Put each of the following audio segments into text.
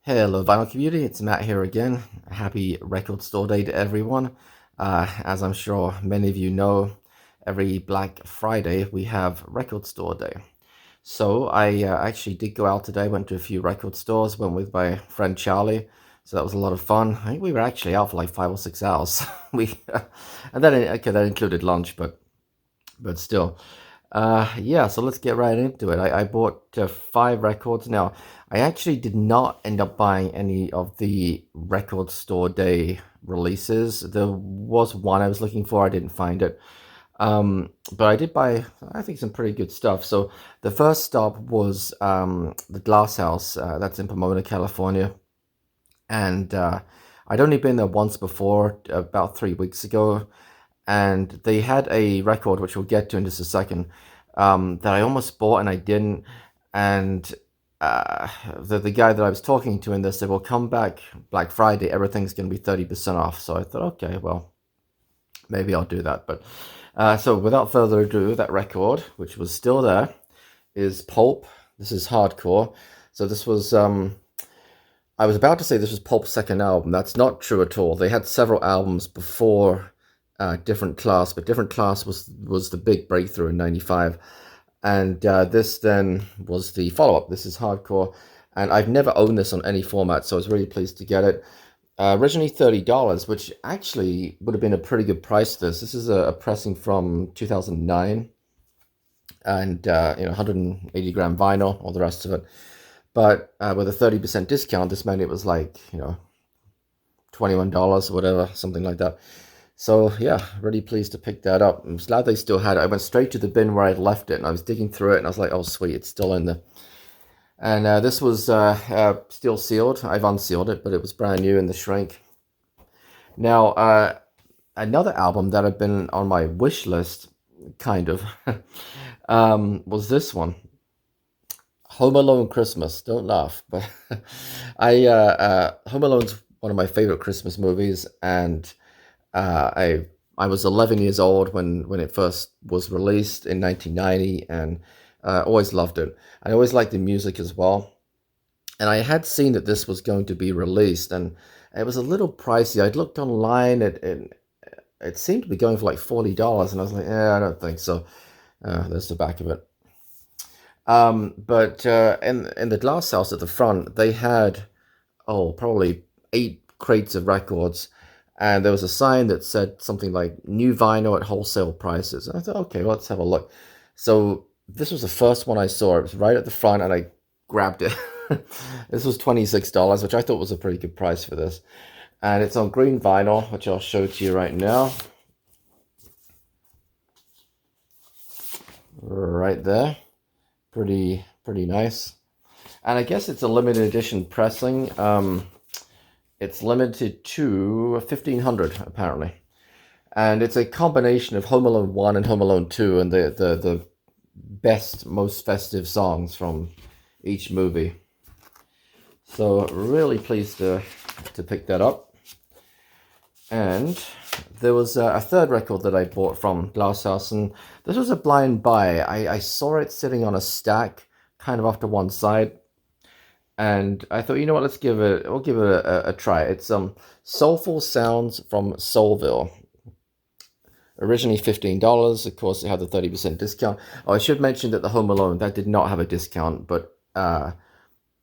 Hello, Vinyl community. It's Matt here again. Happy Record Store Day to everyone. As I'm sure many of you know, every Black Friday we have Record Store Day. So I actually did go out today. Went to a few record stores. Went with my friend Charlie. So that was a lot of fun. I think we were actually out for like 5 or 6 hours. We and then okay, that included lunch, but still. Yeah, so let's get right into it. I bought 5 records. Now, I actually did not end up buying any of the Record Store Day releases. There was one I was looking for, I didn't find it. But I did buy, I think, some pretty good stuff. So the first stop was the Glass House, that's in Pomona, California. And I'd only been there once before, about 3 weeks ago, and they had a record which we'll get to in just a second, that I almost bought and I didn't. And the guy that I was talking to in this said, "Well, come back Black Friday, everything's going to be 30% off." So I thought, okay, well, maybe I'll do that. But so without further ado, that record, which was still there, is Pulp. This is hardcore. So this was I was about to say this was Pulp's second album. That's not true at all. They had several albums before Different Class, but Different Class was the big breakthrough in '95, and this then was the follow-up. This is Hardcore, and I've never owned this on any format, so I was really pleased to get it. Originally $30, which actually would have been a pretty good price. This is a pressing from 2009, and 180 gram vinyl, all the rest of it. But with a 30% discount, this meant it was like, $21 or whatever, something like that. So yeah, really pleased to pick that up. I'm glad they still had it. I went straight to the bin where I'd left it, and I was digging through it, and I was like, oh sweet, it's still in there. And this was still sealed. I've unsealed it, but it was brand new in the shrink. Now, another album that had been on my wish list, kind of, was this one. Home Alone Christmas. Don't laugh, but Home Alone's one of my favorite Christmas movies, and I was 11 years old when it first was released in 1990, and always loved it. I always liked the music as well, and I had seen that this was going to be released, and it was a little pricey. I'd looked online, it seemed to be going for like $40, and I was like, I don't think so. There's the back of it. But in the glass house at the front, they had probably 8 crates of records, and there was a sign that said something like "new vinyl at wholesale prices." And I thought, okay, well, let's have a look. So this was the first one I saw. It was right at the front, and I grabbed it. This was $26, which I thought was a pretty good price for this. And it's on green vinyl, which I'll show to you right now. Right there. Pretty nice. And I guess it's a limited edition pressing. It's limited to 1,500 apparently, and it's a combination of Home Alone 1 and Home Alone 2, and the best, most festive songs from each movie. So really pleased to pick that up. And there was a third record that I bought from Glasshouse, and this was a blind buy. I saw it sitting on a stack, kind of off to one side, and I thought, you know what, we'll give it a try. It's Soulful Sounds from Soulville. Originally $15, of course, it had the 30% discount. Oh, I should mention that the Home Alone, that did not have a discount, but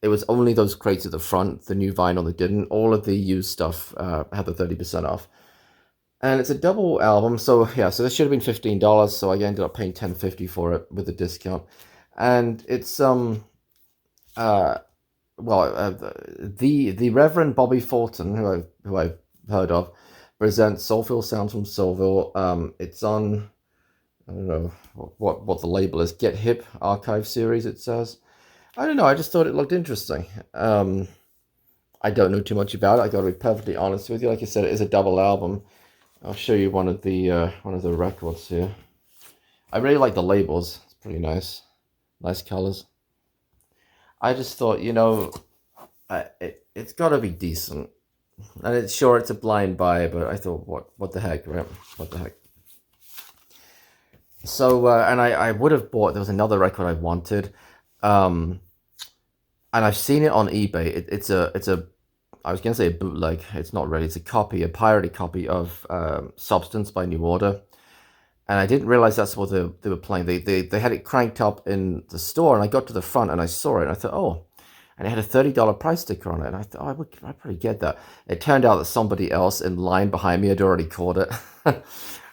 it was only those crates at the front, the new vinyl that didn't. All of the used stuff had the 30% off. And it's a double album, so yeah, so this should have been $15, so I ended up paying $10.50 for it with the discount. And it's the Reverend Bobby Fulton, who I've heard of, presents Soulful Sounds from Soulville. It's on, I don't know what the label is, Get Hip Archive Series, it says. I don't know, I just thought it looked interesting. I don't know too much about it, I gotta be perfectly honest with you. Like I said, it is a double album. I'll show you one of the records here. I really like the labels. It's pretty nice. Nice colors. I just thought, it's got to be decent. And it's a blind buy, but I thought, what the heck, right? What the heck? So, and I would have bought, there was another record I wanted. I and I've seen it on eBay. It's a I was gonna say a bootleg. It's not really. It's a copy, a pirated copy of Substance by New Order. And I didn't realize that's what they were playing. They had it cranked up in the store, and I got to the front and I saw it, and I thought, oh, and it had a $30 price sticker on it, and I thought, oh, I'd probably get that. It turned out that somebody else in line behind me had already caught it,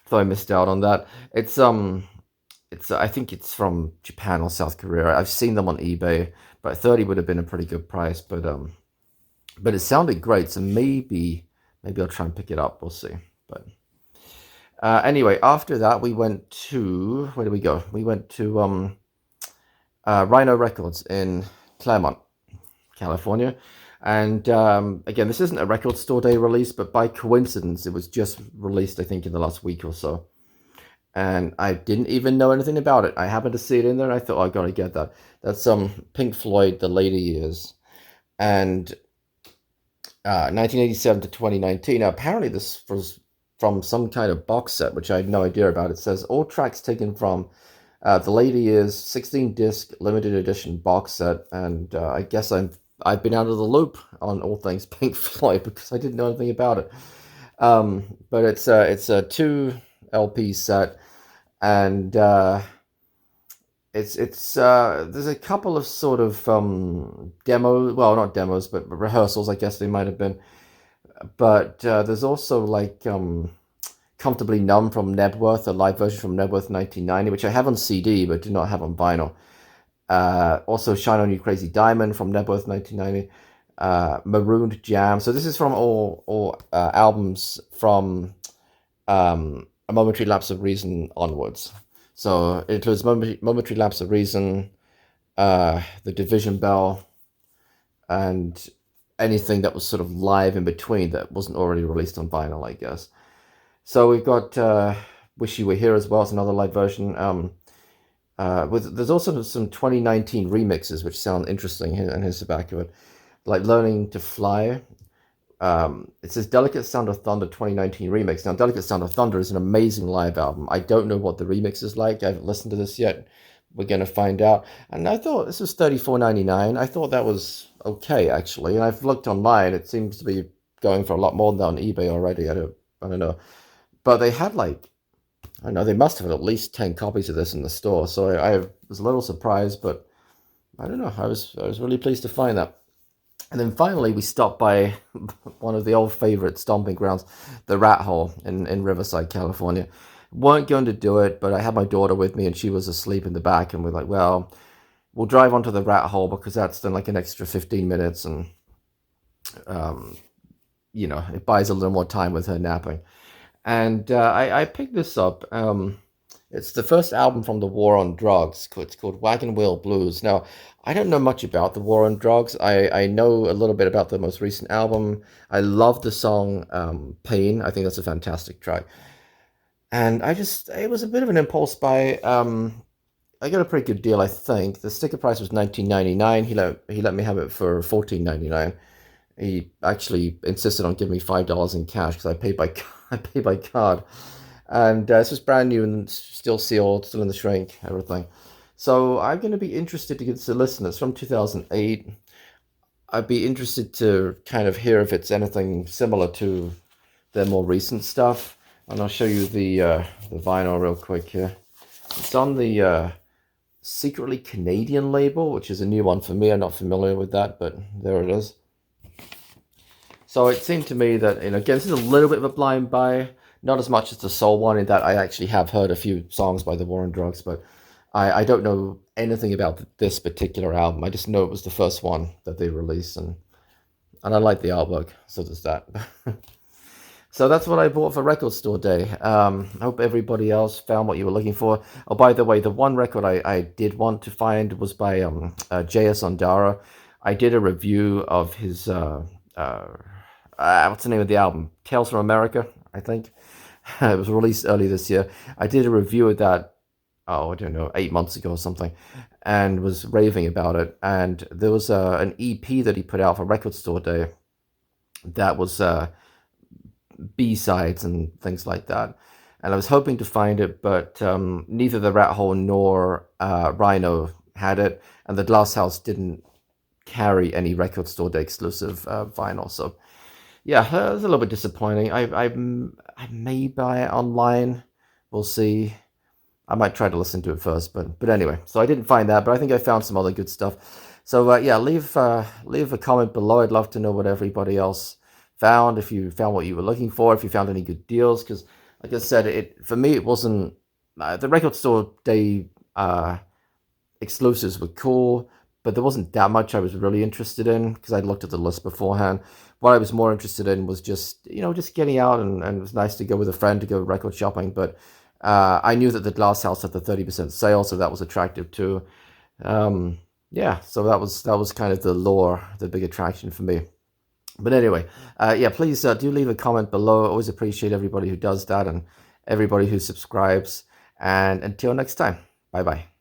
so I missed out on that. It's I think it's from Japan or South Korea. I've seen them on eBay, but 30 would have been a pretty good price. But it sounded great, so maybe I'll try and pick it up. We'll see. But anyway, after that, we went to where did we go? We went to Rhino Records in Claremont, California. And again, this isn't a record store day release, but by coincidence, it was just released, I think, in the last week or so. And I didn't even know anything about it. I happened to see it in there, and I thought, oh, I gotta get that. That's Pink Floyd, The Later Years, and 1987 to 2019. Now, apparently, this was from some kind of box set, which I had no idea about. It says all tracks taken from The Later Years 16-disc limited edition box set, and I guess I've been out of the loop on all things Pink Floyd because I didn't know anything about it. But it's a 2 LP set, and it's there's a couple of sort of demos, well, not demos, but rehearsals, I guess they might have been. But there's also like Comfortably Numb from Nebworth, a live version from Nebworth 1990, which I have on CD but do not have on vinyl. Also Shine On You Crazy Diamond from Nebworth 1990. Marooned Jam. So this is from all albums from A Momentary Lapse of Reason onwards. So it includes Momentary Lapse of Reason, The Division Bell, and anything that was sort of live in between that wasn't already released on vinyl, I guess. So we've got Wish You Were Here as well. It's another live version. There's also some 2019 remixes which sound interesting, and here's the back of it. Like Learning to Fly. It says Delicate Sound of Thunder 2019 remix. Now, Delicate Sound of Thunder is an amazing live album. I don't know what the remix is like. I haven't listened to this yet. We're going to find out. And I thought this was $34.99. I thought that was okay, actually. And I've looked online. It seems to be going for a lot more than that on eBay already. I don't know. But they had like, I don't know, they must have at least 10 copies of this in the store. So I was a little surprised, but I don't know. I was really pleased to find that. And then finally, we stopped by one of the old favorite stomping grounds, the Rat Hole in Riverside, California. Weren't going to do it, but I had my daughter with me, and she was asleep in the back, and we're like, well, we'll drive onto the Rat Hole because that's then like an extra 15 minutes, and it buys a little more time with her napping. And I picked this up. It's the first album from the War on Drugs. It's called Wagon Wheel Blues. Now, I don't know much about the War on Drugs. I know a little bit about the most recent album. I love the song Pain. I think that's a fantastic track. And it was a bit of an impulse buy. I got a pretty good deal, I think. The sticker price was $19.99. He let me have it for $14.99. He actually insisted on giving me $5 in cash because I paid by card. And this was brand new and still sealed, still in the shrink, everything. So I'm going to be interested to get to listen. It's from 2008. I'd be interested to kind of hear if it's anything similar to their more recent stuff. And I'll show you the vinyl real quick here. It's on the Secretly Canadian label, which is a new one for me. I'm not familiar with that, but there it is. So it seemed to me that, again, this is a little bit of a blind buy. Not as much as the Soul one, in that I actually have heard a few songs by the War on Drugs, but I don't know anything about this particular album. I just know it was the first one that they released, and I like the artwork, so does that. So that's what I bought for Record Store Day. I hope everybody else found what you were looking for. Oh, by the way, the one record I did want to find was by J.S. Ondara. I did a review of his, what's the name of the album? Tales from America, I think. It was released early this year. I did a review of that, I don't know, 8 months ago or something, and was raving about it. And there was an EP that he put out for Record Store Day that was B-sides and things like that. And I was hoping to find it, but neither the Rat Hole nor Rhino had it, and the Glass House didn't carry any Record Store Day exclusive vinyl. So yeah, it's a little bit disappointing. I may buy it online. We'll see. I might try to listen to it first, but anyway. So I didn't find that, but I think I found some other good stuff. So yeah, leave a comment below. I'd love to know what everybody else found. If you found what you were looking for, if you found any good deals, because like I said, it for me it wasn't the Record Store Day exclusives were cool, but there wasn't that much I was really interested in because I looked at the list beforehand. What I was more interested in was just, just getting out, and it was nice to go with a friend to go record shopping. But I knew that the Glass House had the 30% sale, so that was attractive too. Yeah, so that was kind of the lure, the big attraction for me. But anyway, yeah, please do leave a comment below. I always appreciate everybody who does that and everybody who subscribes. And until next time, bye bye.